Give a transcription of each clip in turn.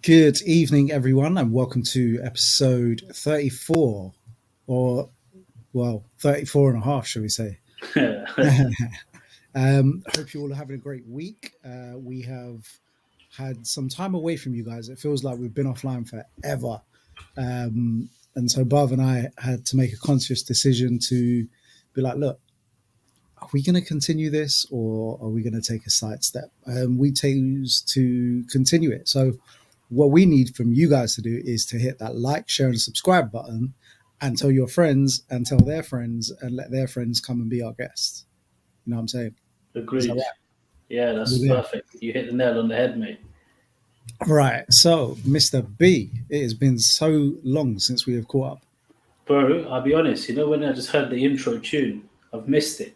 Good evening, everyone, and welcome to episode 34, or, 34 and a half, shall we say. Hope you all are having a great week. We have had some time away from you guys. It feels like we've been offline forever. And so Bav and I had to make a conscious decision to be like, look, are we going to continue this or are we going to take a side step? We chose to continue it. So what we need from you guys to do is to hit that like, share, and subscribe button and tell your friends and tell their friends and let their friends come and be our guests. You know what I'm saying? Is that Agreed. right? Yeah, that's You're there. perfect. You hit the nail on the head, mate. Right. So, Mr. B, it has been so long since we have caught Bro, I'll be honest, when I just heard the intro tune, I've missed it.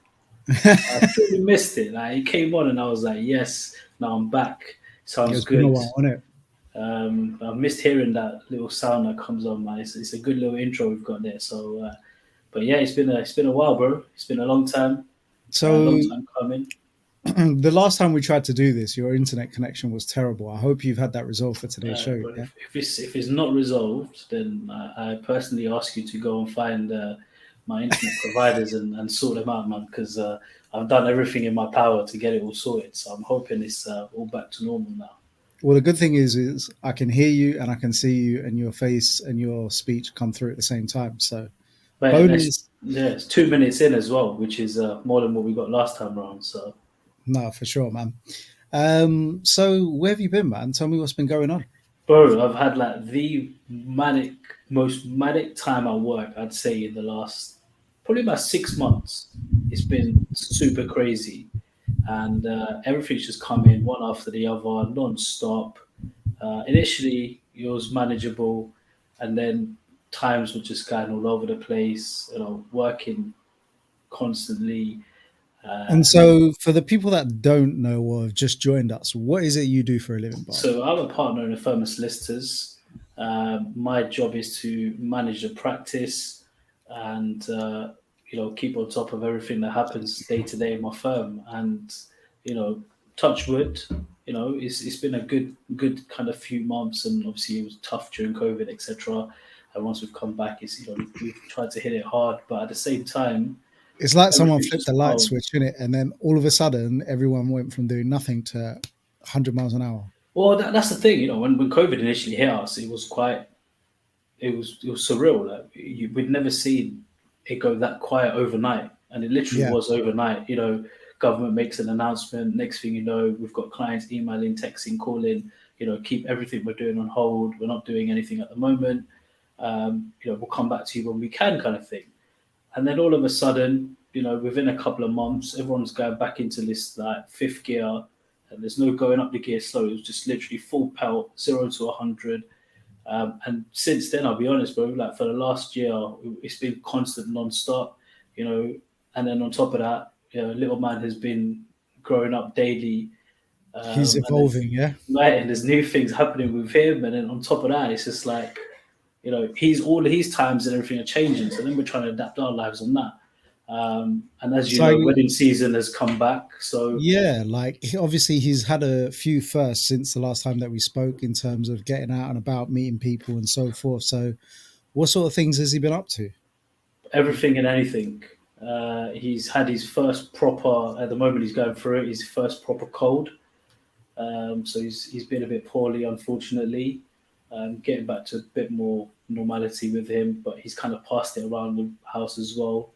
up. I truly missed it. Like, it came on and I was like, yes, now I'm back. Sounds It's been a good. while, hasn't it? I've missed hearing that little sound that comes on, man. It's a good little intro we've got there. So, but yeah, it's been a while, bro. It's been a So, long time coming. the last time we tried to do this, your internet connection was terrible. I hope you've had that resolved for today's show. But Yeah. if it's not resolved, then I personally ask you to go and find my internet providers and sort them out, man. Because I've done everything in my power to get it all sorted. So I'm hoping it's all back to normal now. Well, the good thing is I can hear you and I can see you, and your face and your speech come through at the same time. So, But next, bonus, yeah, it's 2 minutes in as well, which is more than what we got last time around. So, no, for sure, man. So where have you been, man? Tell me what's been going on. bro, I've had like the most manic time at work. I'd say in the last probably about 6 months. It's been super crazy. And everything's just come in one after the other, non-stop. Initially, it was manageable, and then times were just going all over the place. Working constantly. And And so, for the people that don't know or have just joined us, what is it you do for a living, Bob? so I'm a partner in a firm of solicitors. My job is to manage the practice and keep on top of everything that happens day to day in my firm. And you know, touch wood. It's been a good kind of few months, and obviously it was tough during COVID, etc. And once we've come back, we've tried to hit it hard, but at the same time, It's like someone everything's flipped just the light growing. switch in it, and then all of a sudden, everyone went from doing nothing to 100 miles an hour. Well, that's the thing. When COVID initially hit us, it was surreal. Like we'd never seen it go that quiet overnight, and it literally Yeah. was overnight. Government makes an announcement. Next thing you know, we've got clients emailing, texting, calling. Keep everything we're doing on hold. We're not doing anything at the moment. We'll come back to you when we can, kind of thing. And then all of a sudden, within a couple of months, everyone's going back into this like fifth gear, and there's no going up the gear slow. It was just literally full pelt, 0 to 100. And since then, I'll be honest, bro, like for the last year, it's been constant non-stop, and then on top of that, little man has been growing up daily. He's And then, evolving, yeah. right, and there's new things happening with him. And then on top of that, it's just like, he's all of his times and everything are changing. So then we're trying to adapt our lives on that. And as you So, know, wedding season has come back. So yeah, like obviously he's had a few firsts since the last time that we spoke in terms of getting out and about, meeting people, and so forth. So, what sort of things has he been up to? everything and anything. He's had his first proper, at the moment he's going through it, his first proper cold. So he's been a bit poorly, unfortunately. Getting back to a bit more normality with him, but he's kind of passed it around the house as well.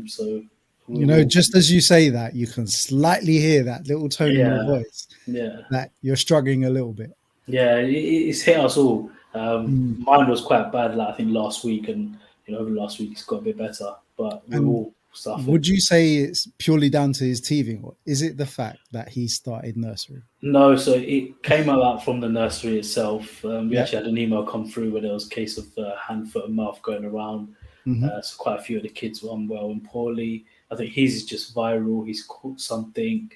So we will, Just as you say that, you can slightly hear that little tone in your yeah, voice yeah, that you're struggling a little bit. yeah. It's hit us all. Mm. Mine was quite bad, like I think last week, and over the last week it's got a bit better, but we've And all suffered. would you say it's purely down to his teething, or is it the fact that he started nursery? No, so it came out from the nursery itself. We Yeah. actually had an email come through where there was a case of hand, foot, and mouth going around. Hmm. So quite a few of the kids were unwell and poorly. I think his is just viral. He's caught something,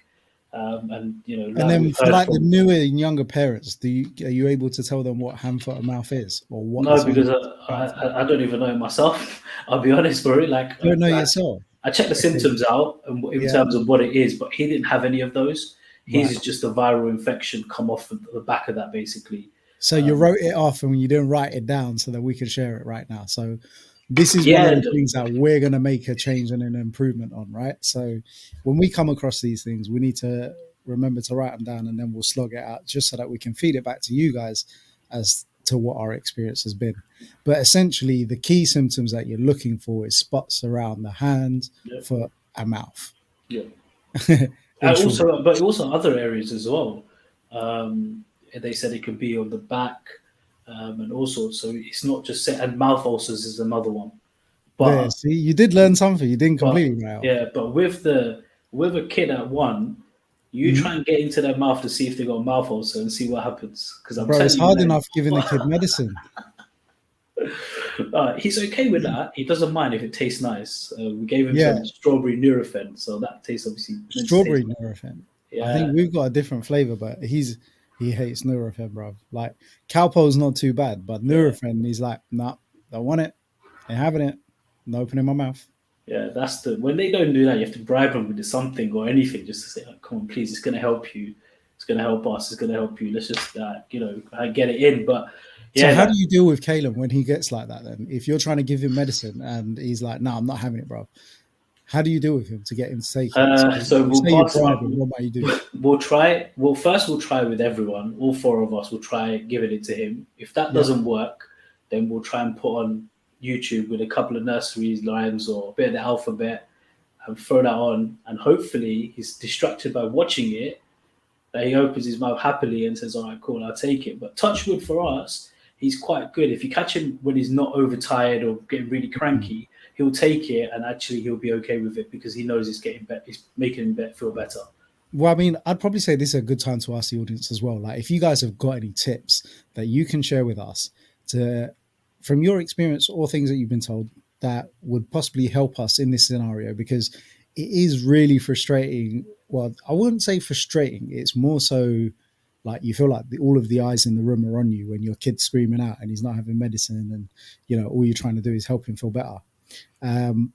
and And like then we've for heard like the from. newer and younger parents, are you able to tell them what hand, foot, and mouth is, or what the No, signs because I don't even know it myself. I'll be honest, bro. you don't know yourself? I checked the Okay. symptoms out and in Yeah. terms of what it is, but he didn't have any of those. His Right. is just a viral infection come off the back of that, basically. So you wrote it off and you didn't write it down so that we could share it right now. So this is one of Yeah, the things that we're going to make a change and an improvement on, right? So when we come across these things, we need to remember to write them down, and then we'll slog it out just so that we can feed it back to you guys as to what our experience has been. But essentially, the key symptoms that you're looking for is spots around the hand, yeah, foot, and mouth. yeah. In short, But also other areas as well. Um, they said it could be on the back, and all sorts. So it's not just and mouth ulcers is another one. there, But see, you did learn something. You didn't but completely write off. yeah, but with a kid at one, you Mhm. try and get into their mouth to see if they got a mouth ulcer and see what happens. Because I'm Bro, it's telling you, hard man, enough giving the kid medicine. he's okay with that. He doesn't mind if it tastes nice. We gave him Yeah, some strawberry Nurofen, so that tastes obviously meant to taste strawberry nice. Nurofen. I think Yeah, we've got a different flavor, but he hates Nurofen, bro. Like Calpo's not too bad, but yeah. Nurofen, he's like, nah, don't want it. Ain't having it. No opening my mouth. Yeah, that's the when they don't do that, you have to bribe them with something or anything just to say, like, "Come on, please, it's going to help you. It's going to help us. It's going to help you. Let's just, get it in." But So yeah, how do that you deal with Caleb when he gets like that then? If you're trying to give him medicine and he's like, no, I'm not having it, bro. How do you deal with him to get him to take it? So so you we'll say you pass him bribe up. him, what might you do? We'll try. Well, first we'll try with everyone. All four of us will try giving it to him. If that Yep. doesn't work, then we'll try and put on YouTube with a couple of nursery lines or a bit of the alphabet and throw that on. And hopefully he's distracted by watching it, that he opens his mouth happily and says, "All right, cool, I'll take it." But touch wood for us, he's quite good. If you catch him when he's not overtired or getting really cranky, he'll take it and actually he'll be okay with it because he knows it's getting better. It's making him feel better. Well, I mean, I'd probably say this is a good time to ask the audience as well. Like, if you guys have got any tips that you can share with us to, from your experience or things that you've been told that would possibly help us in this scenario, because it is really frustrating. Well, I wouldn't say frustrating. It's more so like you feel like all of the eyes in the room are on you when your kid's screaming out and he's not having medicine, and all you're trying to do is help him feel better. Um,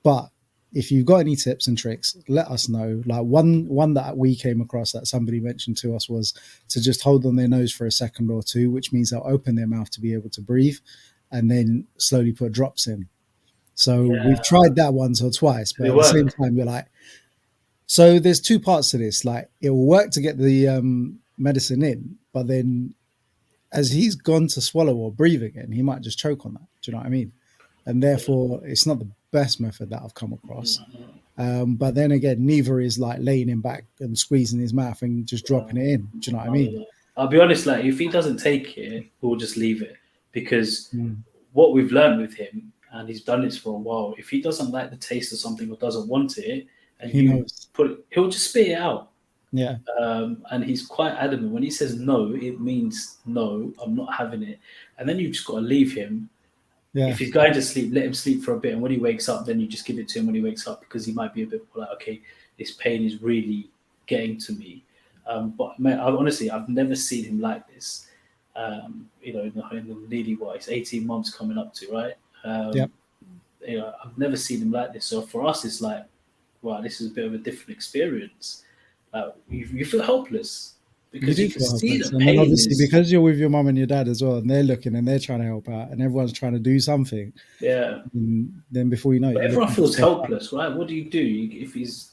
but if you've got any tips and tricks, let us know. Like one that we came across that somebody mentioned to us was to just hold on their nose for a second or two, which means they'll open their mouth to be able to breathe, and then slowly put drops in. So we've Yeah, tried that once or twice, but they at the same work. time, you're like, so there's two parts to this. Like it will work to get the medicine in, but then as he's gone to swallow or breathe again, he might just choke on that. Do you know what I mean? And therefore, it's not the best method that I've come across. But then again, neither is like laying him back and squeezing his mouth and just dropping it in. Do you know what I No, no, mean? no. I'll be honest. Like, if he doesn't take it, we'll just leave it because Mm. what we've learned with him, and he's done this for a while. If he doesn't like the taste of something or doesn't want it, and He you knows. put it, he'll just spit it out. Yeah. And he's quite adamant. When he says no, it means no, I'm not having it. And then you've just got to leave him. Yeah. If he's going to sleep, let him sleep for a bit. And when he wakes up, then you just give it to him when he wakes up because he might be a bit more like, okay, this pain is really getting to me. But man, honestly, I've never seen him like this. In the nearly it's 18 months coming up to, right? Yep. I've never seen him like this. So for us, it's like, wow, this is a bit of a different experience. You feel helpless You because do you can feel see helpless. the And then pain obviously is, because you're with your mum and your dad as well, and they're looking and they're trying to help out and everyone's trying to do something, yeah. and then before you know it, But you're everyone looking to feels step up. helpless, right? What do you do if he's,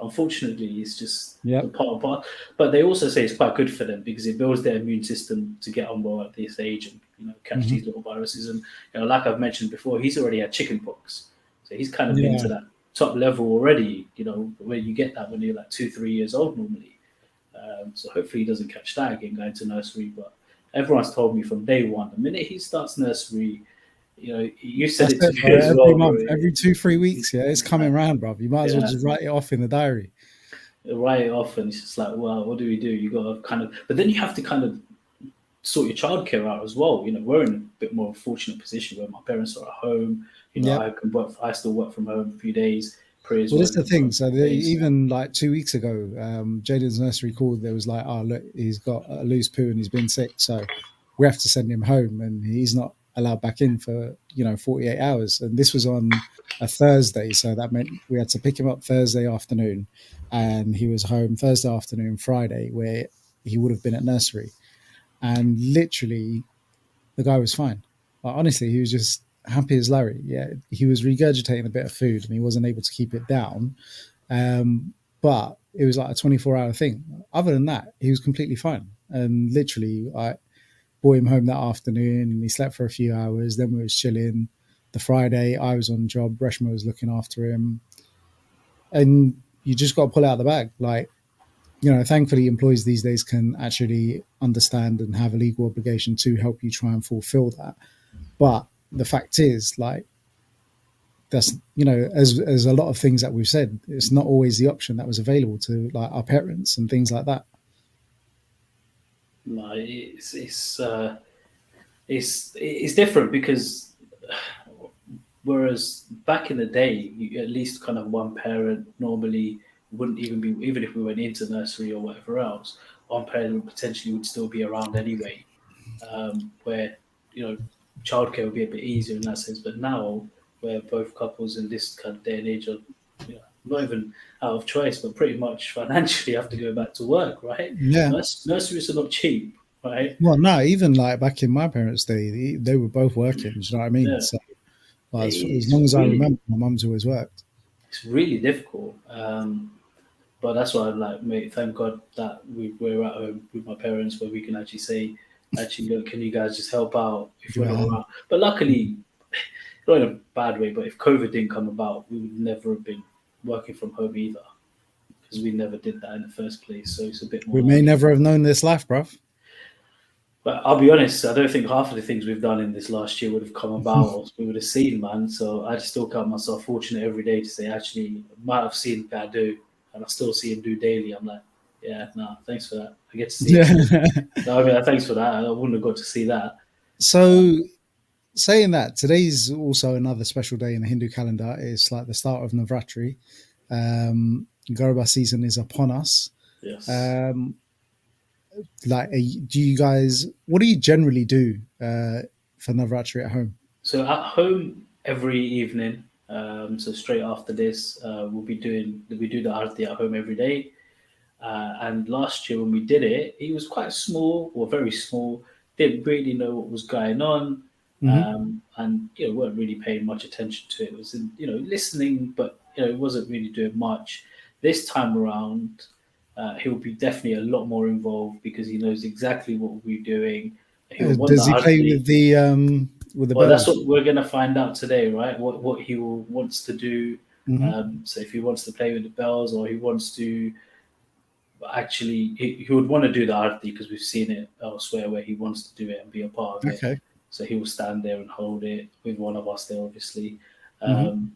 unfortunately, it's just the Yep. part. But they also say it's quite good for them because it builds their immune system to get on well at this age and catch Hmm. these little viruses. And like I've mentioned before, he's already had chickenpox, so he's kind of been Yeah. to that top level already. Where you get that when you're like 2, 3 years old normally. So hopefully he doesn't catch that again going to nursery. But everyone's told me from day one, the minute he starts nursery, you said That's it to it, me bro. as Every well, bro. month, every 2, 3 weeks, yeah, it's coming round, bro. You might as well Yeah, just write it off in the diary. write it off, and it's just like, well, what do we do? You got to kind of, but then you have to kind of sort your childcare out as well. We're in a bit more fortunate position where my parents are at home. Yep. I can work. I still work from home a few days. Prayers Well, this is working the from thing. home So a few days. even like 2 weeks ago, Jaden's nursery called. There was like, oh look, he's got a loose poo and he's been sick, so we have to send him home, and he's not allowed back in for 48 hours. And this was on a Thursday, so that meant we had to pick him up Thursday afternoon, and he was home Thursday afternoon, Friday, where he would have been at nursery. and literally the guy was fine. Like, honestly, he was just happy as Larry. Yeah, he was regurgitating a bit of food and he wasn't able to keep it down. But it was like a 24-hour thing. Other than that, he was completely fine. And literally, I brought him home that afternoon and he slept for a few hours. Then we was chilling. The Friday, I was on the job. Reshma was looking after him. And you just got to pull out the bag. Like, thankfully, employees these days can actually understand and have a legal obligation to help you try and fulfill that. But the fact is, like, that's as a lot of things that we've said, it's not always the option that was available to like our parents and things like that. No, it's different because whereas back in the day, at least kind of one parent normally wouldn't even be, even if we went into nursery or whatever else, one parent would potentially would still be around anyway. Where childcare would be a bit easier in that sense. But now, where both couples in this kind of day and age are, not even out of choice, but pretty much financially have to go back to work, right? Yeah. Nurseries are not cheap, right? Well, no, even like back in my parents' day, they were both working. Do you know what I mean? Yeah, So like, as it's long as I really remember, my mum's always worked. it's really difficult. But that's why I'm like, mate, thank God that we're at home with my parents where we can actually say, actually, look, can you guys just help out if Give we're it a not hand. around? But luckily, not in a bad way, but if COVID didn't come about, we would never have been working from home either because we never did that in the first place. So it's a bit We more may like, never have known this life, bruv. but I'll be honest, I don't think half of the things we've done in this last year would have come about or we would have seen, man. So I just still count myself fortunate every day to say, actually, I might have seen guy do, and I still see him do daily. I'm like, yeah, no, thanks for that. I get to see it Yeah. today. No, I mean, thanks for that. I wouldn't have got to see that. So saying that, today's also another special day in the Hindu calendar. It's like the start of Navratri. Garba season is upon us. Yes. Um, like, do you guys? What do you generally do for Navratri at home? So at home every evening. So straight after this, we do the arti at home every day. And last year when we did it, he was quite small or very small. Didn't really know what was going on, Hmm. and weren't really paying much attention to it. It was listening, but it wasn't really doing much. This time around, he'll be definitely a lot more involved because he knows exactly what we're doing. He'll want the Does he play arti. with the Well, that's bells? what we're going to find out today, right? What he wants to do. Hmm. So if he wants to play with the bells or he wants to actually he would want to do the arti because we've seen it elsewhere where he wants to do it and be a part of it. Okay. So he will stand there and hold it with one of us there, obviously. Hmm.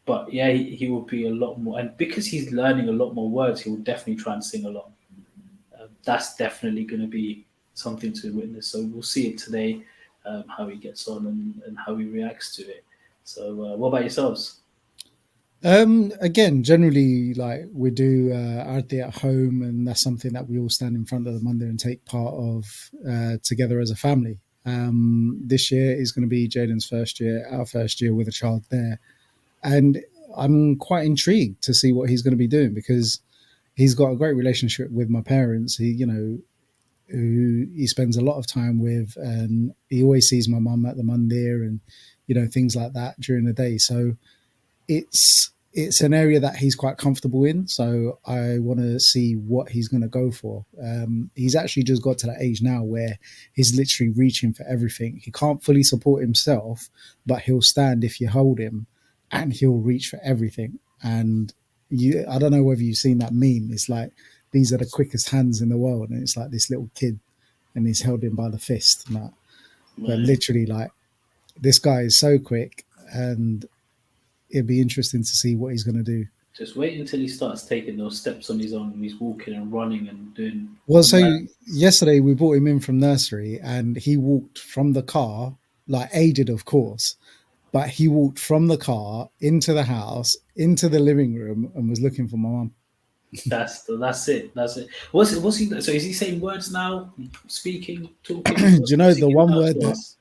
But yeah, he will be a lot more, and because he's learning a lot more words, he will definitely try and sing along. That's definitely going to be something to witness. So we'll see it today, how he gets on and how he reacts to it. So, what about yourselves? Again, generally, like we do Aarti at home, and that's something that we all stand in front of the mandir and take part of together as a family. This year is going to be Jaden's first year, our first year with a child there, and I'm quite intrigued to see what he's going to be doing because he's got a great relationship with my parents. Who he spends a lot of time with, and he always sees my mum at the mandir and things like that during the day. So it's an area that he's quite comfortable in. So I want to see what he's going to go for. He's actually just got to that age now where he's literally reaching for everything. He can't fully support himself, but he'll stand if you hold him, and he'll reach for everything. And I don't know whether you've seen that meme. It's like these are the quickest hands in the world, and it's like this little kid, and he's held him by the fist. And that. But Right. literally, like this guy is so quick, and it'd be interesting to see what he's going to do. Just wait until he starts taking those steps on his own. He's walking and running and doing Well, so mad. yesterday we brought him in from nursery, and he walked from the car, like aided, of course, but he walked from the car into the house, into the living room, and was looking for my mum. That's it. That's it. What's he? So is he saying words now? Speaking, talking, Do you know the singing one out word to that us?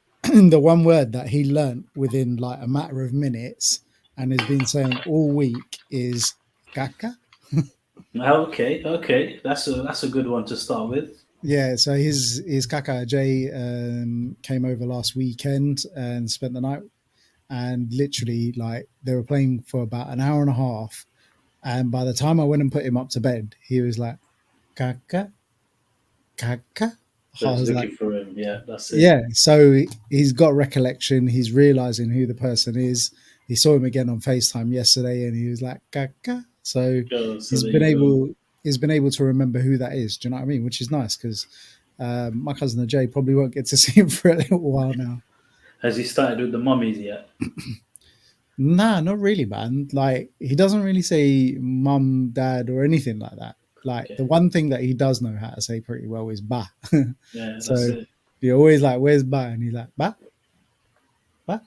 the one word that he learnt within like a matter of minutes and has been saying all week is "caca"? Okay, okay. That's a good one to start with. Yeah, so his kaka Jay came over last weekend and spent the night, and literally like they were playing for about an hour and a half, and by the time I went and put him up to bed, he was like kaka kaka. So I he's was like, looking for him. Yeah, that's it. yeah. So he's got recollection. He's realizing who the person is. He saw him again on FaceTime yesterday, and he was like kaka. So Oh, so he's there been you go. able he's been able to remember who that is. Do you know what I mean? Which is nice because my cousin Jay probably won't get to see him for a little while now. Has he started with the mummies yet? Nah, not really, man. Like he doesn't really say mum, dad, or anything like that. Like the Okay. one thing that he does know how to say pretty well is ba. Yeah, that's So it. you're always like, "Where's ba?" And he's like, "Ba, ba."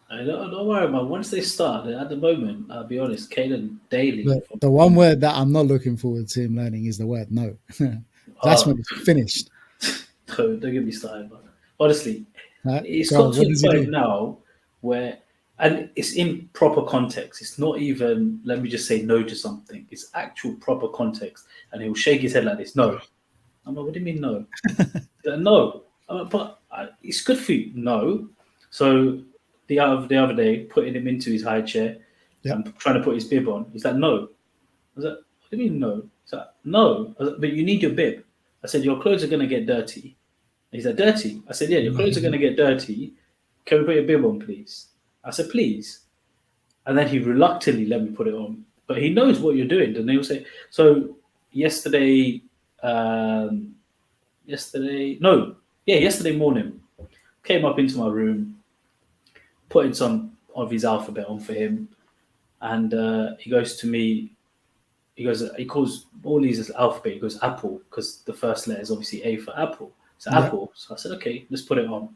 I don't worry, man. Once they start, at the moment, I'll be honest, Caden daily from The one word that I'm not looking forward to him learning is the word no. That's oh, when it's finished. don't get me started, man. Honestly, it's Go got on, to what a does he point do? now where, and it's in proper context. It's not even, let me just say no to something. It's actual proper context. And he'll shake his head like this, no. I'm like, what do you mean no? He's like, no. I'm like, but it's good for you. No. So the other day, putting him into his high chair Yep. and trying to put his bib on, he's like, no. I was like, what do you mean no? He's like, no. I was like, but you need your bib. I said, your clothes are going to get dirty. He's like, dirty? I said, yeah, your clothes are going to get dirty. Can we put your bib on, please? I said, please. And then he reluctantly let me put it on. But he knows what you're doing. And he'll say, so yesterday, um, yesterday morning, came up into my room, putting some of his alphabet on for him. And he goes to me, he calls all these alphabet, he goes apple, because the first letter is obviously A for apple. So Yep. apple. So I said, okay, let's put it on.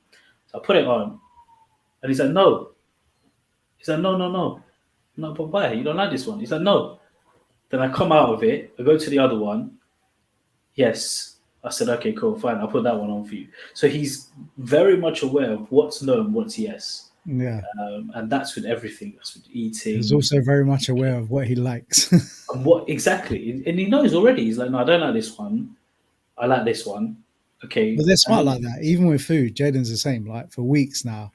So I put it on. And he's like, no. He's like, no, no, no. No, but why? You don't like this one? He's like, no. Then I come out of it, I go to the other one. Yes. I said, okay, cool, fine. I'll put that one on for you. So he's very much aware of what's no and what's yes. Yeah. And that's with everything. That's with He's eating. also very much aware of what he likes. And what exactly? And he knows already. He's like, no, I don't like this one. I like this one. Okay. But they're And smart then, like that. Even with food, Jaden's the same. Like for weeks now,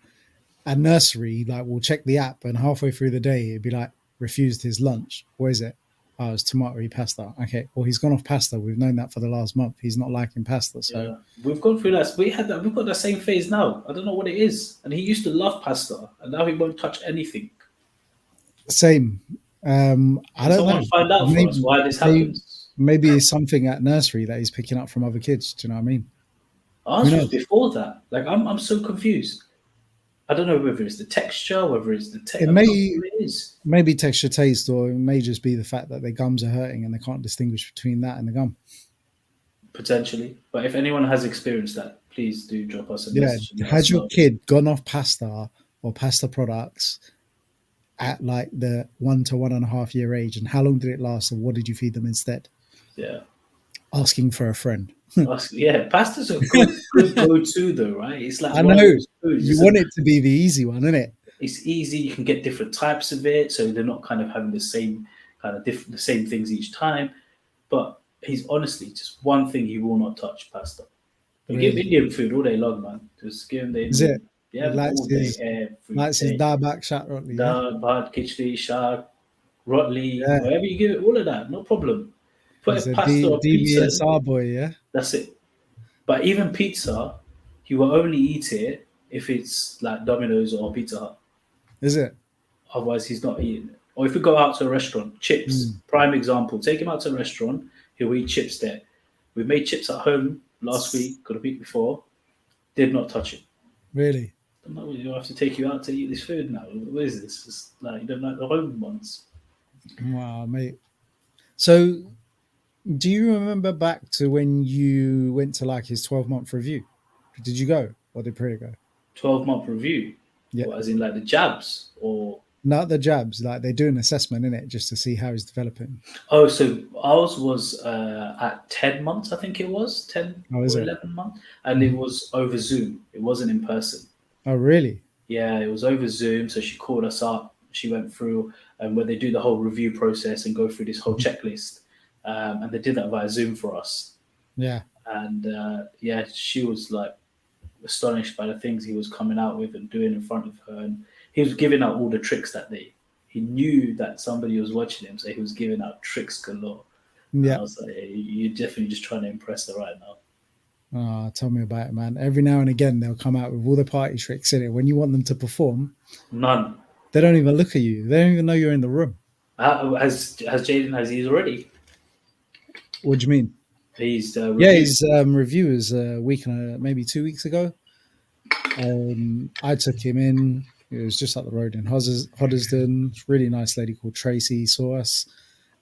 at nursery, like we'll check the app, and halfway through the day, it'd be like refused his lunch. What is it? Oh, it's tomatoey pasta. Okay, well he's gone off pasta. We've known that for the last month. He's not liking pasta. So yeah, we've gone through that. We had that. We've got that same phase now. I don't know what it is. And he used to love pasta, and now he won't touch anything. same. I Can don't someone know. find out for us Maybe, why this maybe happens? maybe it's something at nursery that he's picking up from other kids. Do you know what I mean? Who Ours was knows? before that. Like I'm so confused. I don't know whether it's the texture, whether it's the It I don't know may what it is. maybe texture taste, or it may just be the fact that their gums are hurting and they can't distinguish between that and the gum. Potentially. But if anyone has experienced that, please do drop us a Yeah. message and let Has us your know. kid gone off pasta or pasta products at like the 1 to 1.5 year age, and how long did it last, and what did you feed them instead? Yeah. Asking for a friend. Yeah, pasta's a good go to though, right? It's like I one of know those foods. you want it to be the easy one, isn't it? It's easy. You can get different types of it, so they're not kind of having the same kind of the same things each time. But he's honestly just one thing he will not touch: pasta. But give him Really? Indian food all day long, man. Just give him the Is it? Indian. He Yeah, likes all day, his every day. dal back shat rotli, yeah? Dal, bhat, khichdi, shak, rotli, Yeah. whatever you give it, all of that, no problem. Put a He's a pasta or pizza, DBSR boy, yeah? that's it. But even pizza, he will only eat it if it's like Domino's or Pizza Hut. Is it? Otherwise, he's not eating it. Or if we go out to a restaurant, chips, Mm. prime example. Take him out to a restaurant, he'll eat chips there. We made chips at home last week, or the week before, did not touch it. Really? No, you have to take you out to eat this food now. What is this? It's like you don't like the home ones. Wow, mate. So do you remember back to when you went to like his 12-month review? Did you go or did Priya go? 12-month review, Yeah. or as in like the jabs, or Not the jabs, like they do an assessment in it just to see how he's developing. oh, so ours was at 10 months, I think it was 10 Oh, is or it? 11 months, and it Mhm. was over Zoom. It wasn't in person. Oh, really? Yeah, it was over Zoom. So she called us up. She went through where they do the whole review process and go through this whole Mhm. checklist, and they did that via Zoom for us. Yeah. and yeah, she was like astonished by the things he was coming out with and doing in front of her, and he was giving out all the tricks that day. He knew that somebody was watching him, so he was giving out tricks galore. And I Yeah. was like, hey, you're definitely just trying to impress her right now. Oh, tell me about it, man. Every now and again, they'll come out with all the party tricks in it. When you want them to perform, None. they don't even look at you. They don't even know you're in the room. Has Jaden has he's already? What do you mean? He's Yeah, reviewed. his review was a week and maybe 2 weeks ago. I took him in. It was just up the road in Hoddesdon. Really nice lady called Tracy saw us,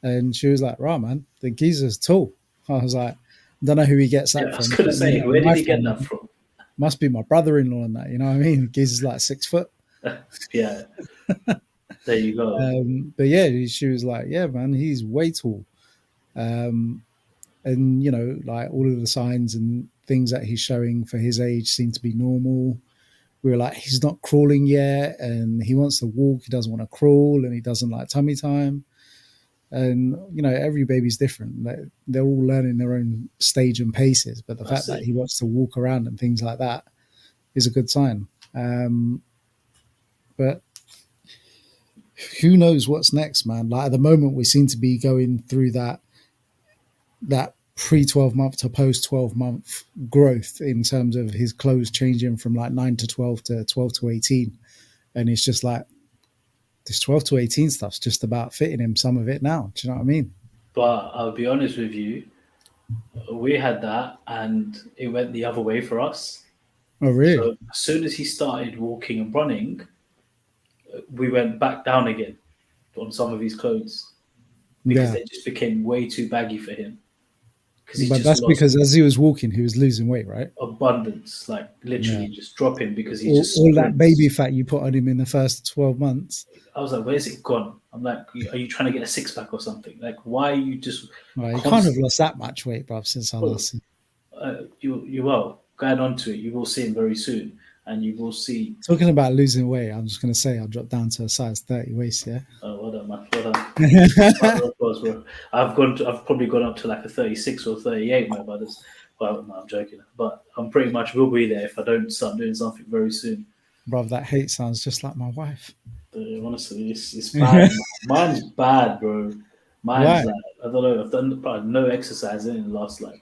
and she was like, "Right, man, the geezer's tall." I was like, "I don't know who he gets Yeah, that I was from. gonna Certainly say, not where in did my he get that family. from? Must be my brother-in-law and that. You know what I mean? Geezer's like 6 foot." Yeah, there you go. But yeah, she was like, "Yeah, man, he's way tall." Um, and like all of the signs and things that he's showing for his age seem to be normal. We were like, he's not crawling yet, and he wants to walk. He doesn't want to crawl, and he doesn't like tummy time. And every baby's different. They're all learning their own stage and paces. But the fact That's that it. he wants to walk around and things like that is a good sign. But who knows what's next, man? Like at the moment, we seem to be going through that pre-12 month to post-12 month growth in terms of his clothes changing from like 9 to 12 to 12 to 18, and it's just like this 12 to 18 stuff's just about fitting him some of it now. Do you know what I mean? But I'll be honest with you, we had that, and it went the other way for us. Oh, really? So as soon as he started walking and running, we went back down again on some of his clothes because Yeah. they just became way too baggy for him because he But just that's lost because as he was walking, he was losing weight, right? abundance, like Yeah. literally just dropping because he just All that baby sprints. fat you put on him in the first 12 months. I was like, "Where's it gone?" I'm like, "Are you trying to get a six pack or something? Like, why are you just Well, he can't have constant?" lost that much weight, bruv, since I Bro, last seen. you will going on to it. You will see him very soon, and you will see. Talking about losing weight, I'm just going to say I dropped down to a size 30 waist, yeah? Well done, man. Well done. Round of applause, bro. I've probably gone up to like a 36 or 38, my brothers. Well, no, I'm joking, but I'm pretty much will be there if I don't start doing something very soon. Bruv, that hate sounds just like my wife. But honestly, it's bad. Mine's bad, bro. Mine's Why? like I don't know. I've done probably no exercise in the last like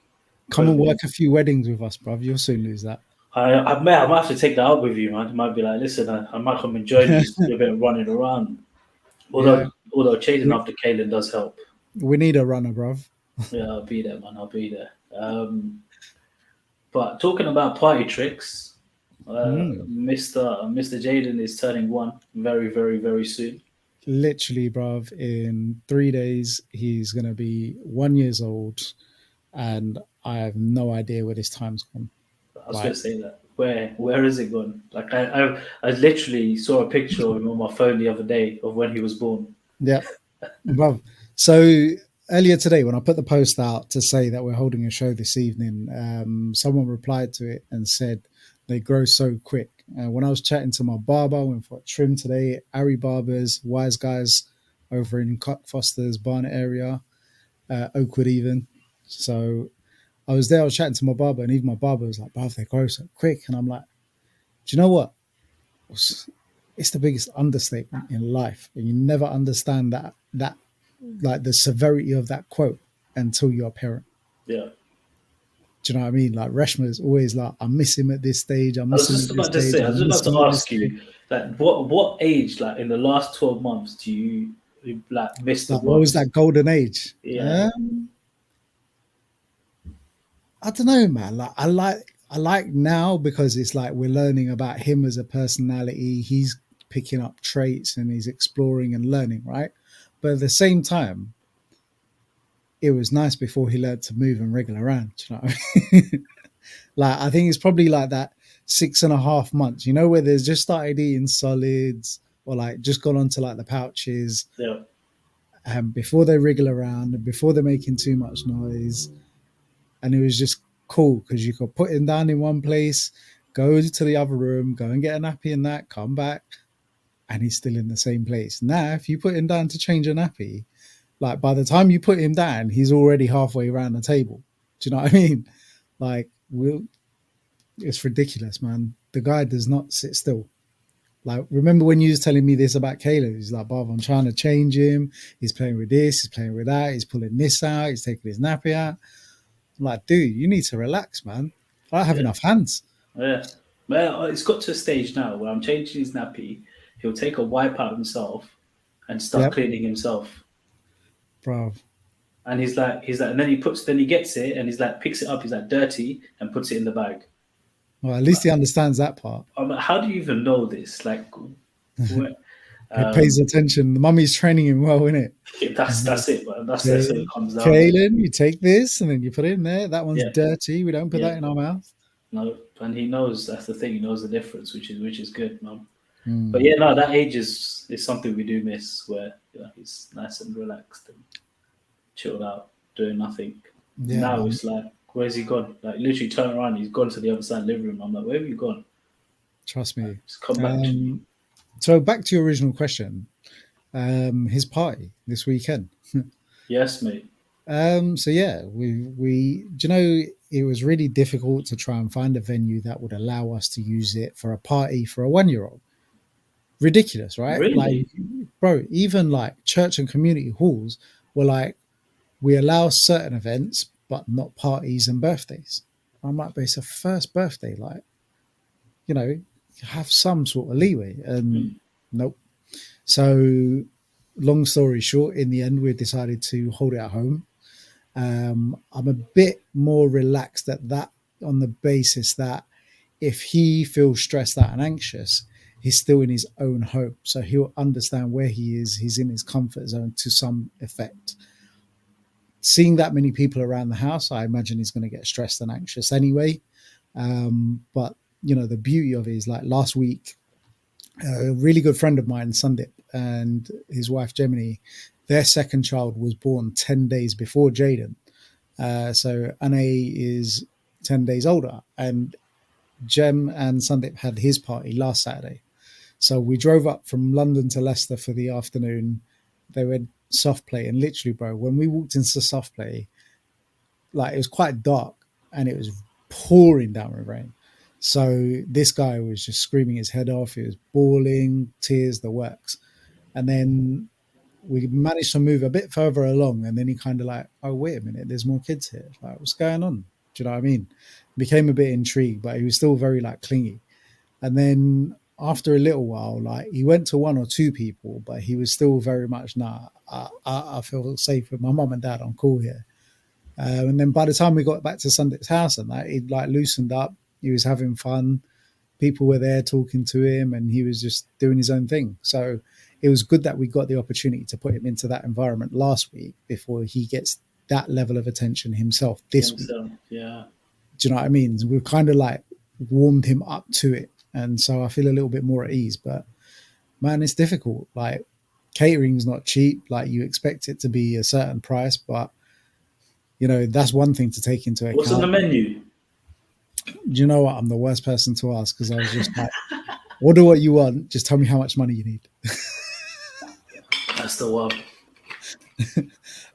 Come and COVID. work a few weddings with us, bruv. You'll soon lose that. I might have to take that out with you, man. I might be like, listen, I might come and join you, just do a bit of running around. Yeah. Although chasing We, after Kalen does help. we need a runner, bruv. Yeah, I'll be there, man. I'll be there. But talking about party tricks, Mm. Mr. Jaden is turning one very, very, very soon. Literally, bruv, in 3 days, he's going to be 1 years old, and I have no idea where this time's gone. I was gonna Like, say that. Where is it gone? Like I literally saw a picture of him on my phone the other day of when he was born. yeah, bruv. So earlier today, when I put the post out to say that we're holding a show this evening, someone replied to it and said they grow so quick. When I was chatting to my barber, I went for a trim today, Ari Barbers, Wise Guys over in Foster's Barnet area, Oakwood even. So I was there, I was chatting to my barber, and even my barber was like, bruv, they grow so quick. And I'm like, do you know what? It's the biggest understatement in life. And you never understand that like the severity of that quote until you're a parent. Yeah. Do you know what I mean? Like Reshma is always like, I miss him at this stage, I I was miss him just at this about to stage, say, I I was just miss about him to at this ask stage. you, like, what age, like, in the last 12 months, do you like miss the Like, what was most? that golden age? Yeah, I don't know, man. Like I like now because it's like we're learning about him as a personality. He's picking up traits and he's exploring and learning, right? But at the same time, it was nice before he learned to move and wriggle around. Do you know what I mean? Like I think it's probably like that 6.5 months, where there's just started eating solids or like just gone on to like the pouches, yeah, before they wriggle around and before they're making too much noise. And it was just cool because you could put him down in one place, go to the other room, go and get a nappy in that, come back, and he's still in the same place. Now, if you put him down to change a nappy, like by the time you put him down, he's already halfway around the table. Do you know what I mean? Like, it's ridiculous, man. The guy does not sit still. Like, remember when you was telling me this about Caleb? He's like, Bob, I'm trying to change him. He's playing with this, he's playing with that, he's pulling this out, he's taking his nappy out. I'm like, dude, you need to relax, man. I don't have Yeah, enough hands. yeah. Well, it's got to a stage now where I'm changing his nappy. He'll take a wipe out himself and start Yep, cleaning himself. bro. And he's like, and then he gets it and he's like, picks it up. He's like, dirty, and puts it in the bag. Well, at least he understands that part. I'm like, how do you even know this? Like, where, He pays um, attention. The mummy's training him well, innit? that's it, man. That's what Okay, it comes down to. Kaylin, you take this and then you put it in there. That one's Yeah, dirty. We don't put yeah. that in our mouth. No, and he knows that's the thing. He knows the difference, which is good, man. But Mm. yeah, no, that age is something we do miss, where he's nice and relaxed and chilled out, doing nothing. Yeah, Now man. it's like, where's he gone? Like literally turn around, he's gone to the other side of the living room. I'm like, where have you gone? Trust Like, me. just come back to me. So back to your original question. His party this weekend. Yes, mate. So yeah, we do you know it was really difficult to try and find a venue that would allow us to use it for a party for a 1 year old. Ridiculous, right? Like, Really? bro, even like church and community halls were like, we allow certain events, but not parties and birthdays. I'm like, but it's a first birthday, like, have some sort of leeway. And Mm. nope. So, long story short, in the end, we decided to hold it at home. I'm a bit more relaxed at that on the basis that if he feels stressed out and anxious, he's still in his own home. So he'll understand where he is. He's in his comfort zone to some effect. Seeing that many people around the house, I imagine he's going to get stressed and anxious anyway. But the beauty of it is like last week, a really good friend of mine, Sundip, and his wife Gemini, their second child was born 10 days before Jaden. So Anne is 10 days older, and Jem and Sundip had his party last Saturday. So we drove up from London to Leicester for the afternoon. They went soft play, and literally, bro, when we walked into soft play, like it was quite dark and it was pouring down with rain. So this guy was just screaming his head off. He was bawling, tears, the works. And then we managed to move a bit further along, and then he kind of like, oh wait a minute, there's more kids here. Like, what's going on? Do you know what I mean? Became a bit intrigued, but he was still very like clingy. And then after a little while, like he went to one or two people, but he was still very much nah. I feel safe with my mum and dad. I'm cool here. And then by the time we got back to Sunday's house and that, he'd like loosened up. He was having fun. People were there talking to him, and he was just doing his own thing. So it was good that we got the opportunity to put him into that environment last week before he gets that level of attention himself this week. Himself. Yeah. Do you know what I mean? We've kind of like warmed him up to it. And so I feel a little bit more at ease. But man, it's difficult. Like catering's not cheap. Like you expect it to be a certain price, but that's one thing to take into What's on the account. menu? Do you know what? I'm the worst person to ask because I was just like, order what you want. Just tell me how much money you need. That's the one.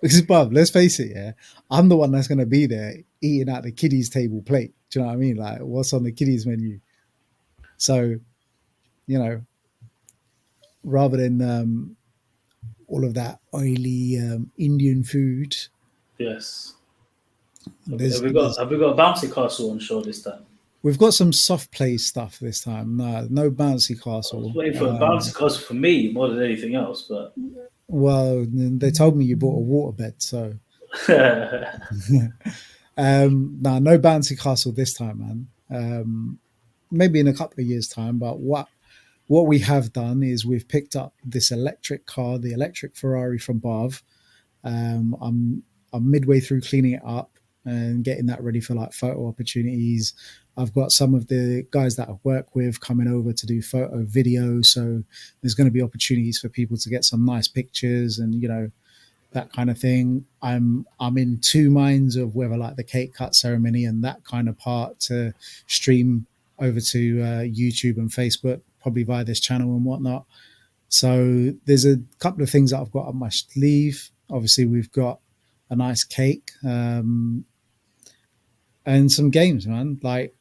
Because, Bob, let's face it, yeah, I'm the one that's going to be there eating at the kiddies' table plate. Do you know what I mean? Like, what's on the kiddies' menu? So, you know, rather than all of that oily Indian food, Yes. Have there's, we got there's have we got a bouncy castle on show this time? we've got some soft play stuff this time. No bouncy I was castle. waiting for a bouncy castle for me more than anything else, but Well, they told me you bought a waterbed, so yeah, no bouncy castle this time, man. Maybe in a couple of years' time. But what we have done is we've picked up this electric car, the electric Ferrari from Bav. I'm midway through cleaning it up and getting that ready for like photo opportunities. I've got some of the guys that I work with coming over to do photo video, so there's going to be opportunities for people to get some nice pictures and that kind of thing. I'm in two minds of whether like the cake cut ceremony and that kind of part to stream over to YouTube and Facebook, probably via this channel and whatnot. So there's a couple of things that I've got up my sleeve. Obviously, we've got a nice cake, and some games, man. Like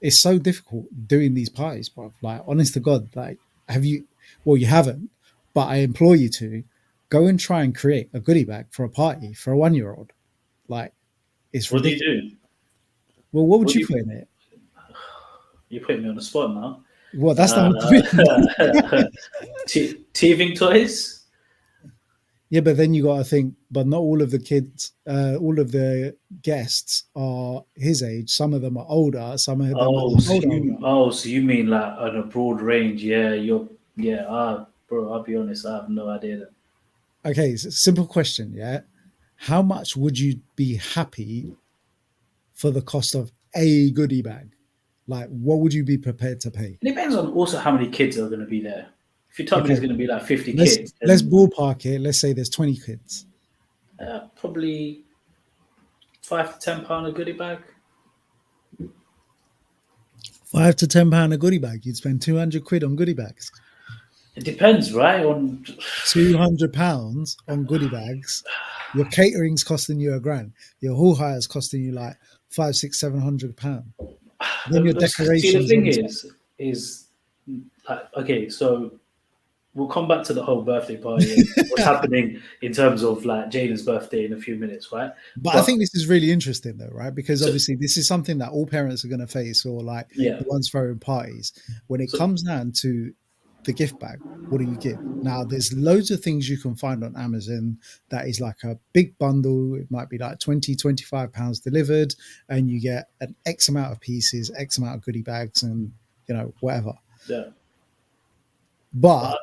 it's so difficult doing these parties, bro. Like honest to God, like have you? Well, you haven't, but I implore you to go and try and create a goodie bag for a party for a 1 year old. Like it's What do you ridiculous. do? Well, what would What do you you? put in it? You put me on the spot now. Well, that's not what you mean. Uh, teething toys. Yeah, but then you got to think, but not all of the kids, all of the guests are his age. Some of them are older. Some of them are Oh, so older. you mean like on a broad range? Yeah, bro. I'll be honest, I have no idea. Then. Okay, so simple question. Yeah, how much would you be happy for the cost of a goodie bag? Like, what would you be prepared to pay? It depends on also how many kids are going to be there. If you tell me Okay, there's going to be like 50 let's kids, let's then ballpark it. Let's say there's 20 kids. probably £5 to £10 a goodie bag. £5 to £10 a goodie bag. You'd spend 200 quid on goodie bags. It depends, right? On £200 on goodie bags. Your catering's costing you £1,000. Your hall hire's costing you like 500, 600, £700. Then your see the decorations thing on top. is like okay, so we'll come back to the whole birthday party and what's happening in terms of like Jaden's birthday in a few minutes, right? But I But think this is really interesting though, right? Because so, obviously this is something that all parents are going to face, or like yeah, the ones throwing parties. When it so comes down to the gift bag, what do you give? Now, there's loads of things you can find on Amazon that is like a big bundle. It might be like 20, £25 delivered, and you get an X amount of pieces, X amount of goodie bags, and whatever. yeah, But but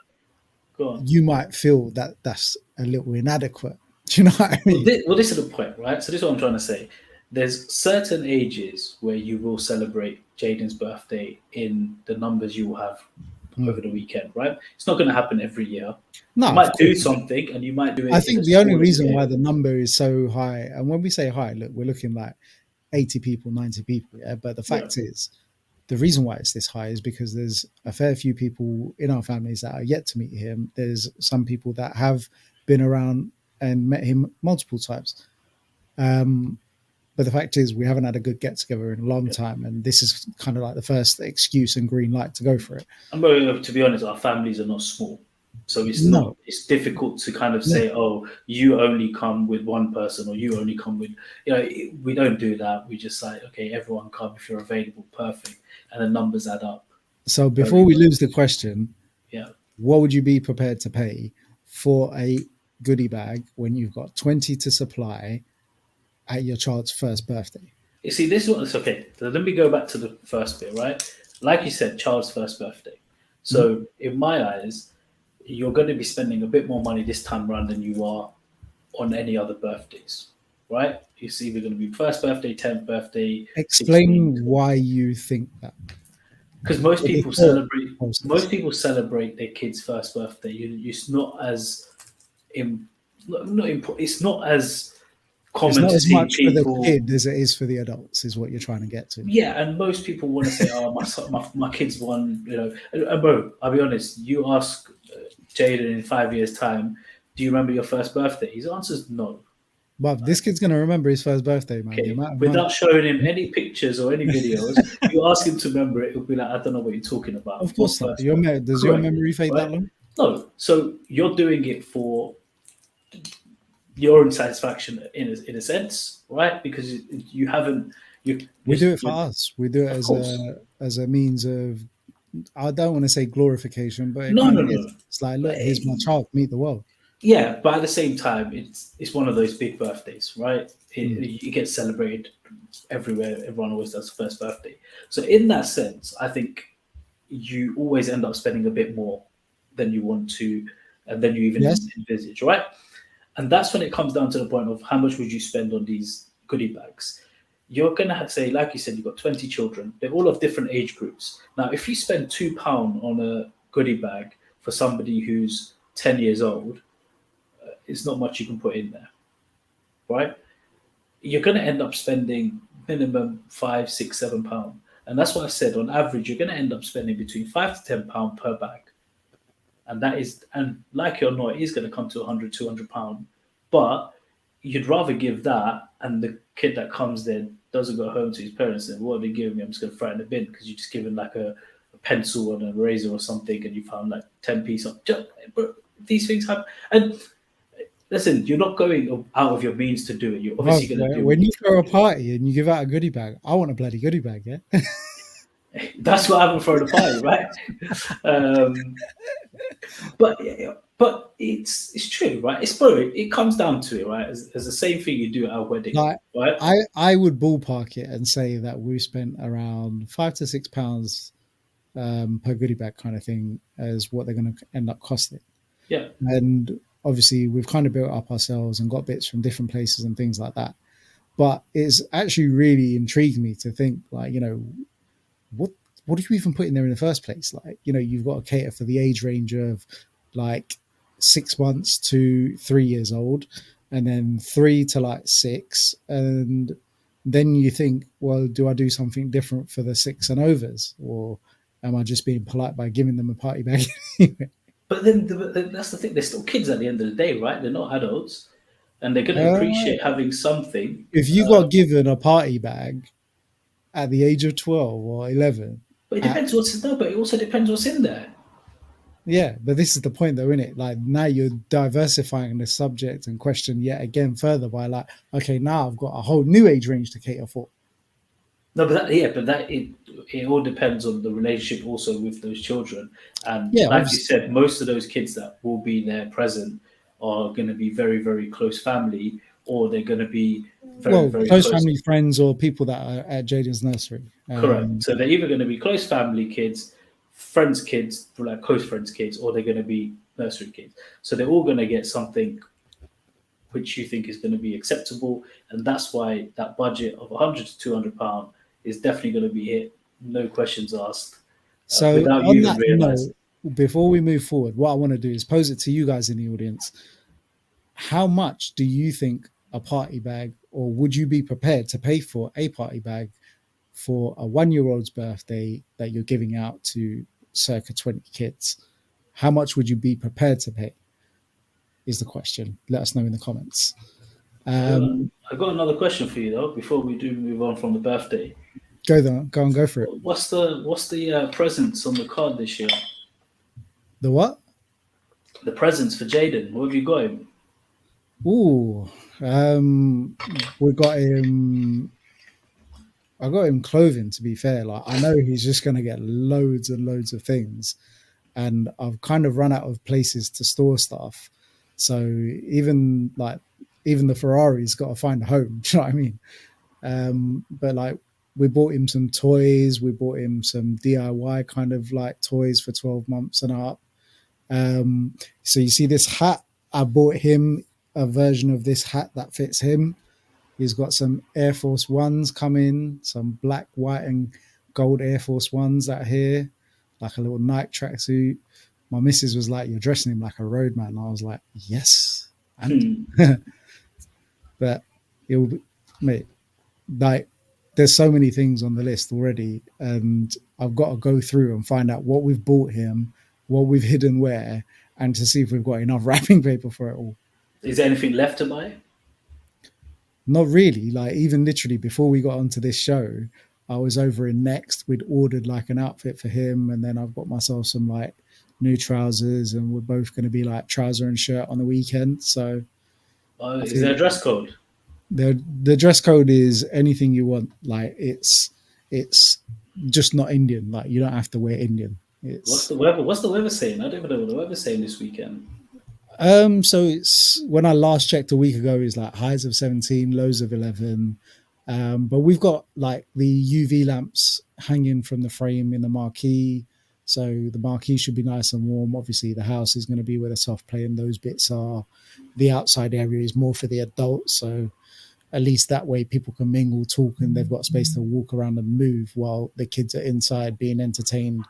go on. you might feel that that's a little inadequate. Do you know what I mean? This is the point, right? So this is what I'm trying to say. There's certain ages where you will celebrate Jaden's birthday in the numbers you will have over the weekend, right? It's not going to happen every year. No, You of might do course. something, and you might do I it in a think the only smaller reason why scale. the number is so high, and when we say high, look, we're looking like 80 people, 90 people, yeah. But the Yeah, fact is, the reason why it's this high is because there's a fair few people in our families that are yet to meet him. There's some people that have been around and met him multiple times. Um, but the fact is, we haven't had a good get together in a long yeah. time, and this is kind of like the first excuse and green light to go for it. And to be honest, our families are not small, so it's not. No, It's difficult to kind of no. say, "Oh, you only come with one person," or "You only come with." We don't do that. We just like, okay, everyone come if you're available, perfect, and the numbers add up. So Very before we well. lose the question, Yeah. what would you be prepared to pay for a goodie bag when you've got 20 to supply at your child's first birthday? You see, this one is okay. So let me go back to the first bit, right? Like you said, child's first birthday. Mhm. So in my eyes, you're going to be spending a bit more money this time around than you are on any other birthdays, right? It's either going to be first birthday, 10th birthday, 16th, Explain why you think that. because most Or the people thought celebrate. process. Most people celebrate their kid's first birthday. It's not as, it's not as It's common not to as see much for the people. kid as it is for the adults, is what you're trying to get to. Yeah, and most people want to say, "Oh, my kid's won." Bro, I'll be honest. You ask Jaden in 5 years' time, "Do you remember your first birthday?" His answer's no. But this kid's going to remember his first birthday, man. The Okay, amount of money. without showing him any pictures or any videos, you ask him to remember it. He'll be like, "I don't know what you're talking about. Of What course not. first birthday?" Does your Correct, memory fade that right? long? No. So you're doing it for your own satisfaction in a sense, right? Because you haven't We do it for you us. We do it of as course. a means of, I don't want to say glorification, but it No, kind no, of no. is. It's like, look, here's my Eh, child, meet the world. Yeah, but at the same time, it's one of those big birthdays, right? Mm. It gets celebrated everywhere. Everyone always does first birthday. So in that sense, I think you always end up spending a bit more than you want to, and than you even Yes. envisage, right? And that's when it comes down to the point of how much would you spend on these goodie bags. You're gonna say, like you said, you've got 20 children. They're all of different age groups. Now, if you spend £2 on a goodie bag for somebody who's 10 years old, it's not much you can put in there, right? You're going to end up spending minimum five, six, £7, and that's what I said. On average, you're going to end up spending between £5 to £10 per bag, and that is, and like it or not, it is going to come to 100, £200. But you'd rather give that, and the kid that comes there doesn't go home to his parents, then what are they giving me? I'm just going to throw it in the bin because you just given like a pencil and a razor or something, and you found like 10p of. Bro, these things happen, and listen, you're not going out of your means to do it. You're Well, obviously going to do what when you you throw a can. party and you give out a goodie bag, I want a bloody goodie bag, yeah? That's what I haven't thrown a party, right? Um, but but it's true, right? It's probably it comes down to it, right? As the same thing you do at our wedding, Like, right? I would ballpark it and say that we spent around £5 to £6 per goodie bag kind of thing as what they're going to end up costing. Yeah. And obviously, we've kind of built up ourselves and got bits from different places and things like that. But it's actually really intrigued me to think, like, what what did you even put in there in the first place? Like, you've got to cater for the age range of like 6 months to 3 years old, and then 3 to like 6, and then you think, well, do I do something different for the 6 and overs, or am I just being polite by giving them a party bag? But then that's the thing. They're still kids at the end of the day, right? They're not adults, and they're going to uh, appreciate having something. if you got given a party bag at the age of 12 or 11, But it at depends what's in there. But it also depends what's in there. yeah, but this is the point, though, isn't it? Like, now you're diversifying the subject and question yet again further by, like, okay, now I've got a whole new age range to cater for. No, but it all depends on the relationship also with those children. And Yeah, like you obviously. said, most of those kids that will be there present are going to be very, very close family, or they're going to be very, Well, very close close. family, friends, or people that are at Jaden's nursery. Correct. So they're either going to be close family kids, friends' kids, like close friends' kids, or they're going to be nursery kids. So they're all going to get something which you think is going to be acceptable, and that's why that budget of £100 to £200 is definitely going to be hit, no questions asked, So, without you on even that realizing. note, before we move forward, what I want to do is pose it to you guys in the audience. How much do you think a party bag, or would you be prepared to pay for a party bag for a 1 year old's birthday that you're giving out to circa 20 kids? How much would you be prepared to pay? Is the question. Let us know in the comments. Um, I got another question for you though. Before we do move on from the birthday, go there, go and go for it. what's the presents on the card this year? The what? The presents for Jaden. What have you got him? Ooh, we got him. I got him clothing. To be fair, like, I know he's just gonna get loads and loads of things, and I've kind of run out of places to store stuff. So even the Ferrari's got to find a home. Do you know what I mean? But like, we bought him some toys. We bought him some DIY kind of like toys for 12 months and up. So you see this hat, I bought him a version of this hat that fits him. He's got some Air Force Ones coming, some black, white, and gold Air Force Ones that are here, like a little Nike tracksuit. My missus was like, "You're dressing him like a roadman." I was like, "Yes," and but it'll be, mate, like, there's so many things on the list already, and I've got to go through and find out what we've bought him, what we've hidden where, and to see if we've got enough wrapping paper for it all. Is there anything left to buy? Not really. Like, even literally before we got onto this show, I was over in Next. We'd ordered like an outfit for him, and then I've got myself some like new trousers, and we're both going to be like trouser and shirt on the weekend. So I Is there think a dress code? the dress code is anything you want. Like, it's just not Indian. Like, you don't have to wear Indian. What's It's the weather? What's the weather saying? I don't even know what the weather's saying this weekend. so it's, when I last checked a week ago, is like highs of 17, lows of 11. But we've got like the UV lamps hanging from the frame in the marquee. So the marquee should be nice and warm. Obviously, the house is going to be where the soft play and those bits are. The outside area is more for the adults. So at least that way people can mingle, talk, and they've got space to walk around and move while the kids are inside being entertained.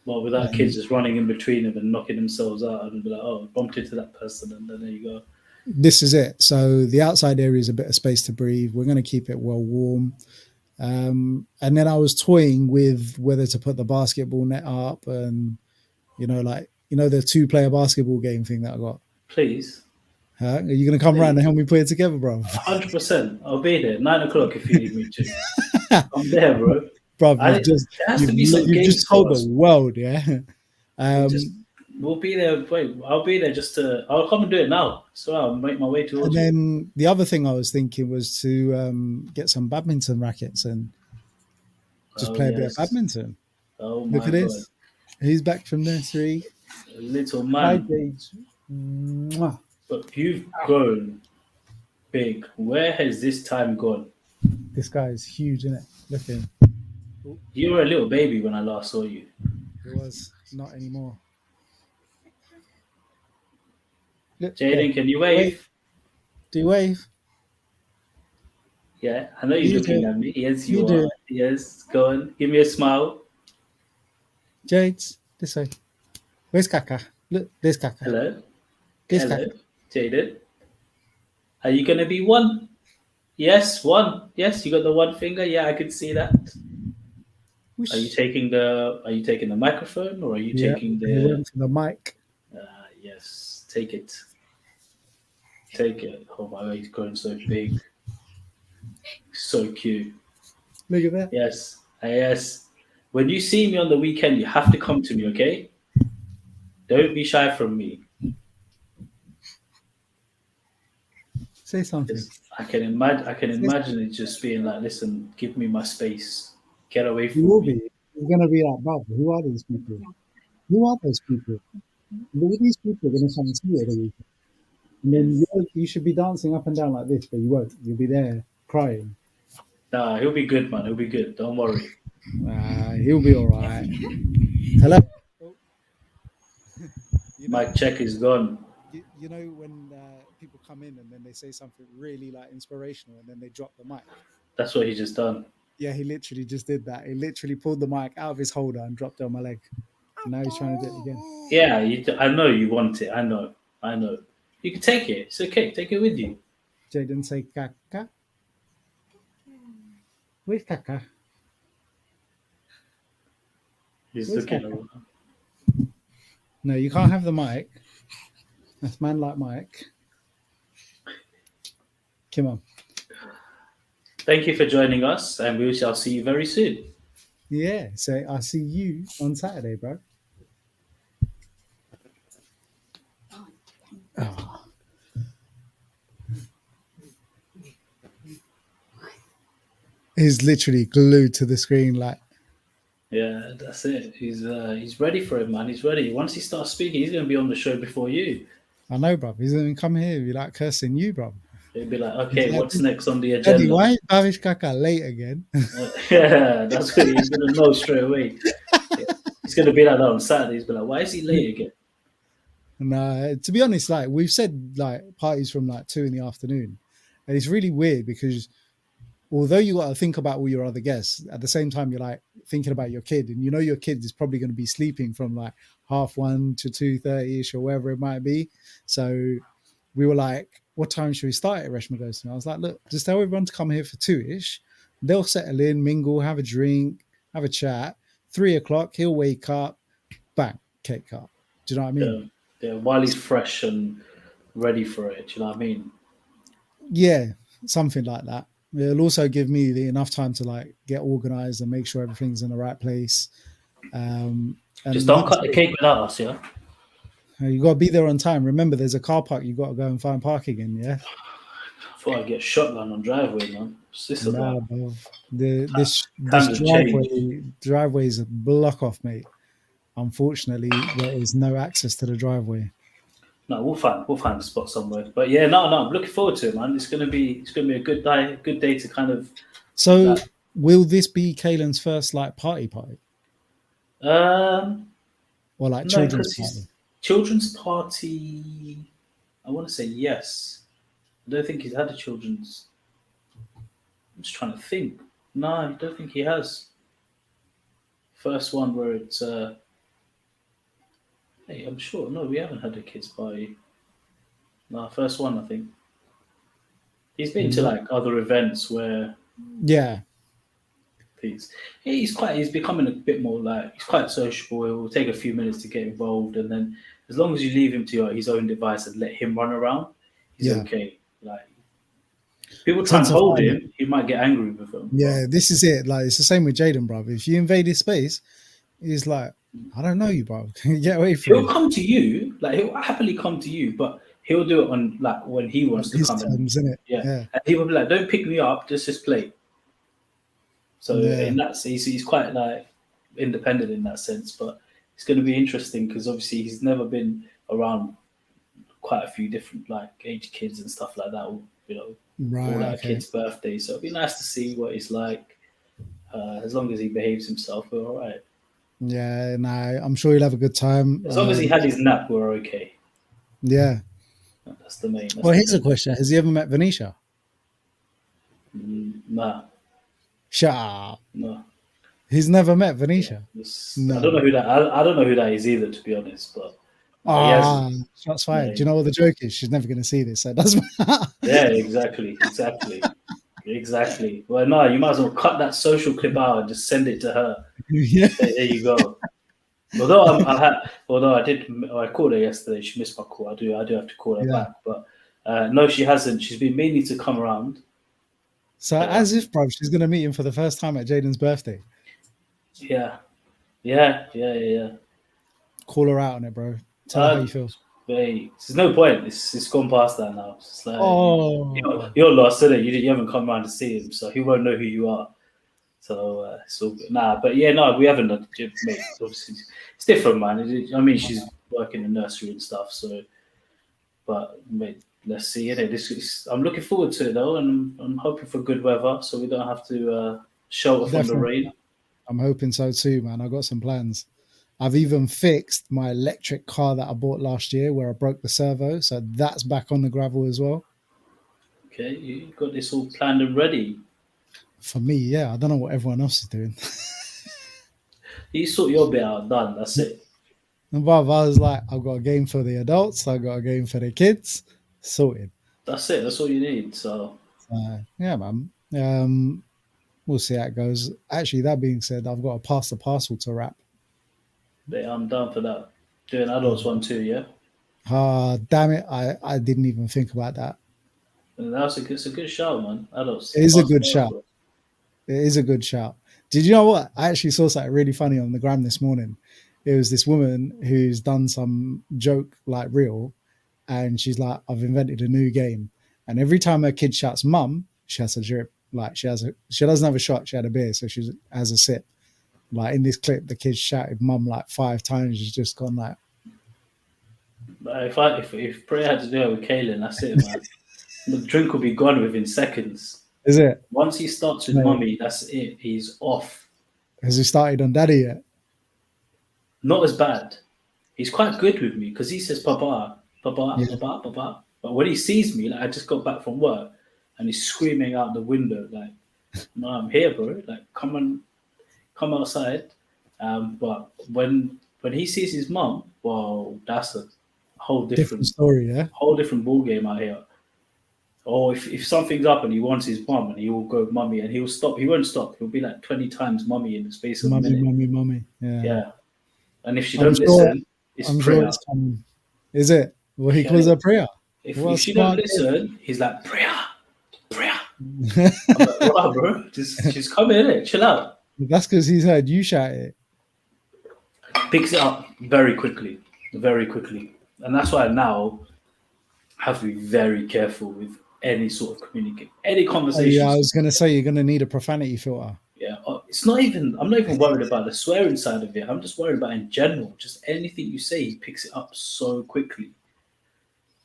Well, without kids Um, just running in between them and knocking themselves out and be like, oh, bumped into that person, and then there you go. this is it. So the outside area is a bit of space to breathe. We're going to keep it well warm. And then I was toying with whether to put the basketball net up, and like, the 2-player basketball game thing that I got. Please. Huh? Are you gonna come round and help me put it together, bro? 100%. I'll be there 9 o'clock if you need me to. I'm there, bro. Bro, There has to be some you've just games told for the us. world, yeah. We just Um, we'll be there. Wait, I'll be there just to. I'll come and do it now. So I'll make my way and towards you. then the other thing I was thinking was to get some badminton rackets and just Oh play a bit of yes. badminton. Oh Look my at god. this. He's back from nursery. Little Hi, man. Jade. Mwah. But you've grown big. Where has this time gone? This guy is huge, isn't it? Look at him. Oh, You were a little baby when I last saw you. it was not anymore. Look there. Jaden, can you Wave. wave? Do you wave? Yeah, I know you're You do looking it. at me. Yes, You you do are. it. Yes, go on. Give me a smile. Jades, this way. Where's Kaka? Look, there's Kaka. Hello. There's Hello. Kaka. Jaden. Are you gonna be one? Yes, one. Yes, you got the one finger. Yeah, I could see that. Whoosh. Are you taking the microphone or are you Yeah, taking he the went for the mic. yes, take it. Take it. Oh my god, he's growing so big. So cute. Look at that. Yes. Yes. When you see me on the weekend, you have to come to me, okay? Don't be shy from me. Say something. Because I can Say something. imagine it just being like, listen, give me my space. Get away He from will me. be. He's going to be like, Bob, who are these people? Who are those people? Look at these people going to come and see you every week. And then Yes. you should be dancing up and down like this, but you won't. You'll be there crying. Nah, he'll be good, man. He'll be good. Don't worry. He'll be all right. Hello. Oh, you know, My check is gone. you know when people come in and then they say something really like inspirational and then they drop the mic. That's what he just done. Yeah, he literally just did that. He literally pulled the mic out of his holder and dropped it on my leg. And now he's trying to do it again. Yeah, I know you want it. I know. I know. You can take it. It's okay. Take it with you. Jaden say caca. Where's caca? He's Where's looking caca? around. No, you can't have the mic. That's man like Mike. Come on. Thank you for joining us, and we shall see you very soon. Yeah, so I'll see you on Saturday, bro. Oh. He's literally glued to the screen like. Yeah, that's it. He's ready for it, man. He's ready. Once he starts speaking, he's going to be on the show before you. I know, bro. He's going to come here and be like cursing you, bro. He'll be like, okay, what's next on the Eddie, agenda? why is Bavish Kaka late again? Yeah, that's what he's going to know straight away. Yeah. He's going to be like that on Saturday. He's going to be like, why is he late again? And to be honest, like we've said, like parties from like 2 PM, and it's really weird because although you got to think about all your other guests, at the same time you're like thinking about your kid, and you know your kid is probably going to be sleeping from like 1:30 to 2:30 ish or wherever it might be. So we were like, what time should we start at Reshma goes to? I was like, look, just tell everyone to come here for 2ish. They'll settle in, mingle, have a drink, have a chat. 3 o'clock, he'll wake up, bang, cake cut. Do you know what I mean? Yeah, while he's fresh and ready for it. Do you know what I mean? Yeah, something like that. It'll also give me enough time to like get organized and make sure everything's in the right place. And just don't cut the cake without us, yeah? You got to be there on time. Remember, there's a car park. You got to go and find parking in. Yeah. I thought I'd get shotgun on driveway, man. What's this about? Bro. This Times have driveway is a block off, mate. Unfortunately, there is no access to the driveway. No, we'll find a spot somewhere. But yeah, no, I'm looking forward to it, man. It's gonna be a good day to kind of. So, will this be Kaylin's first like party? Or like No, children's party? Children's party. I want to say yes. I don't think he's had a children's. I'm just trying to think. No, I don't think he has. First one where it's. Hey, I'm sure. No, we haven't had a kids party. No, first one, I think. He's been to like other events where. Yeah. He's becoming a bit more like he's quite sociable. It will take a few minutes to get involved, and then as long as you leave him to his own device and let him run around, he's Yeah. okay. Like people I try tend and to hold find, him, he might get angry with them. But yeah, this is it. Like, it's the same with Jaden, bro. If you invade his space, he's like, I don't know you, bro. Get away from he'll me. come to you, like he'll happily come to you, but he'll do it on like when he On wants to his come and terms, isn't it? yeah. Yeah. And he will be like, "Don't pick me up, just play." So Yeah. in that sense, he's quite like independent in that sense. But it's going to be interesting because obviously he's never been around quite a few different like age kids and stuff like that. You know, all Right. our Okay. kids' birthdays. So it'd be nice to see what he's like. As long as he behaves himself, we're all right. Yeah. Nah, I'm sure you'll have a good time. As long as he had his nap, we're okay. Yeah. That's the main. That's Well, the here's a main. question: has he ever met Venetia? Nah, Shut up. no. He's never met Yeah, Venetia. I don't know No. who that. I don't know who that is either, to be honest. But he has. Ah, shots fired. Do No, you know what the joke is? She's never going to see this, so it doesn't matter. yeah, exactly, exactly, exactly. Well, no, you might as well cut that social clip out and just send it to her. Yeah. Say, there you go. Although I did, I called her yesterday. She missed my call. I do have to call her Yeah. back. But no, she hasn't. She's been meaning to come around. So as if, bro, she's going to meet him for the first time at Jaden's birthday. Yeah, yeah. Call her out on it, bro. Tell her how Uh, you feel. Mate, there's no point. It's gone past that now. It's like Oh, you're lost, isn't it? You haven't come around to see him, so he won't know who you are. So it's all good. Nah, but yeah, no, we haven't done it, mate. Obviously, it's different, man. I mean, she's working in nursery and stuff, so. But mate, let's see. I'm looking forward to it though, and I'm hoping for good weather, so we don't have to shelter from the definitely. rain. I'm hoping so too, man. I've got some plans. I've even fixed my electric car that I bought last year where I broke the servo. So that's back on the gravel as well. Okay, you got this all planned and ready. For me, yeah. I don't know what everyone else is doing. You sort your bit out, done. That's it. But I was like, I've got a game for the adults. I've got a game for the kids. Sorted. That's it. That's all you need. So Yeah, man. We'll see how it goes. Actually, that being said, I've got to pass the parcel to wrap. yeah, I'm down for that. Do an adults one too, yeah. Ah, damn it. I didn't even think about that. And it's a good shout, man. Adults. It is a good shout. It is a good shout. Did you know what? I actually saw something really funny on the gram this morning. It was this woman who's done some joke like real, and she's like, I've invented a new game. And every time her kid shouts mum, she has a drip. Like she doesn't have a shot, she had a beer, so she has a sip. Like in this clip, the kid shouted mum like 5 times. She's just gone like, If Prey had to do it with Kaylin, that's it, man. The drink will be gone within seconds. is it? Once he starts with No. mummy, that's it. He's off. Has he started on daddy yet? Not as bad. He's quite good with me because he says papa, papa, Yeah. papa, papa. But when he sees me, like I just got back from work and he's screaming out the window, like, no, I'm here, bro. Like, come outside. But when he sees his mum, well, that's a whole Different different story, yeah? whole different ball game out here. Or if something's up and he wants his mum and he will go mummy and he'll stop. He won't stop. He'll be like 20 times mummy in the space of a minute. Mummy. Yeah. Yeah. And if she I'm don't sure, listen, it's I'm prayer. sure it's coming. Is it? Well, he Yeah. calls her prayer. If she don't listen, he's like prayer. I'm like, wow, bro, just come in, chill out. That's because he's heard you shout it. Picks it up very quickly, and that's why I now have to be very careful with any sort of any Oh, conversation. yeah, I was going to say you're going to need a profanity filter. Yeah, it's not even. I'm not even worried about the swearing side of it. I'm just worried about in general. Just anything you say, he picks it up so quickly.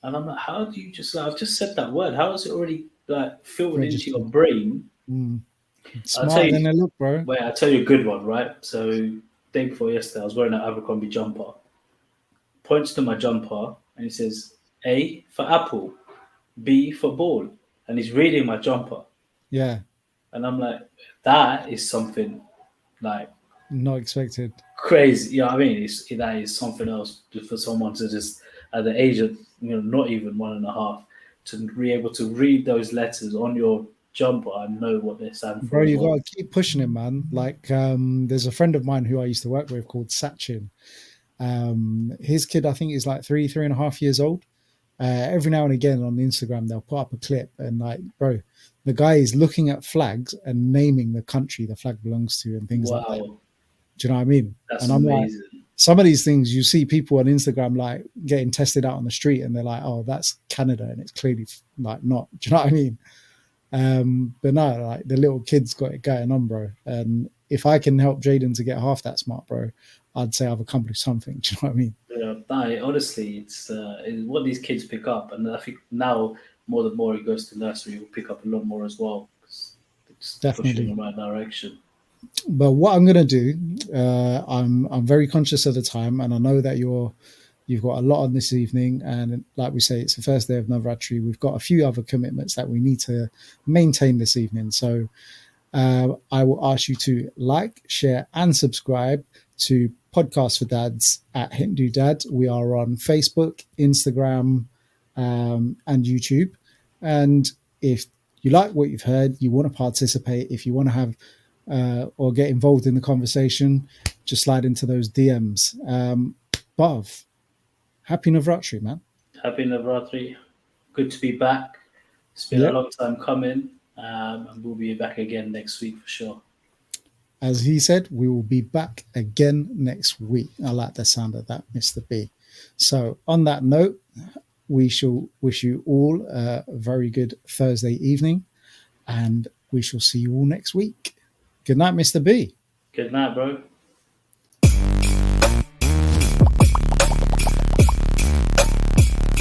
And I'm like, how do you just like? I've just said that word. How is it already like filtered into your brain? Smarter than they look, bro. Wait, I'll tell you a good one, right? So day before yesterday, I was wearing an Abercrombie jumper. Points to my jumper and he says, A for apple, B for ball. And he's reading my jumper. Yeah. And I'm like, that is something like Not expected. crazy. You know what I mean? That is something else for someone to just, at the age of, not even 1.5, to be able to read those letters on your jumper and know what they stand for. Bro, you got to keep pushing him, man. Like, there's a friend of mine who I used to work with called Sachin. His kid, I think, is like 3.5 years old. every now and again on Instagram they'll put up a clip and like, bro, the guy is looking at flags and naming the country the flag belongs to and things like that. Wow, Do you know what I mean? that's And I'm like, amazing. some of these things you see people on Instagram like getting tested out on the street and they're like, oh, that's Canada, and it's clearly like not. Do you know what I mean? But no, like the little kid's got it going on, bro. And if I can help Jaden to get half that smart, bro, I'd say I've accomplished something. Do you know what I mean? Yeah, no, honestly, it's what these kids pick up, and I think now more the more he goes to nursery, he'll pick up a lot more as well. It's pushing in Definitely. the right direction. But what I'm gonna do, I'm very conscious of the time, and I know that you've got a lot on this evening, and like we say, it's the first day of Navratri. We've got a few other commitments that we need to maintain this evening. So I will ask you to like, share, and subscribe to Podcast for Dads at HinduDad. We are on Facebook, Instagram, and YouTube. And if you like what you've heard, you want to participate, if you want to have or get involved in the conversation, just slide into those DMs. Bav, happy Navratri, man. Happy Navratri. Good to be back. It's been a Yep. long time coming, and we'll be back again next week for sure. As he said, we will be back again next week. I like the sound of that, Mr. B. So, on that note, we shall wish you all a very good Thursday evening, and we shall see you all next week. Good night, Mr. B. Good night, bro.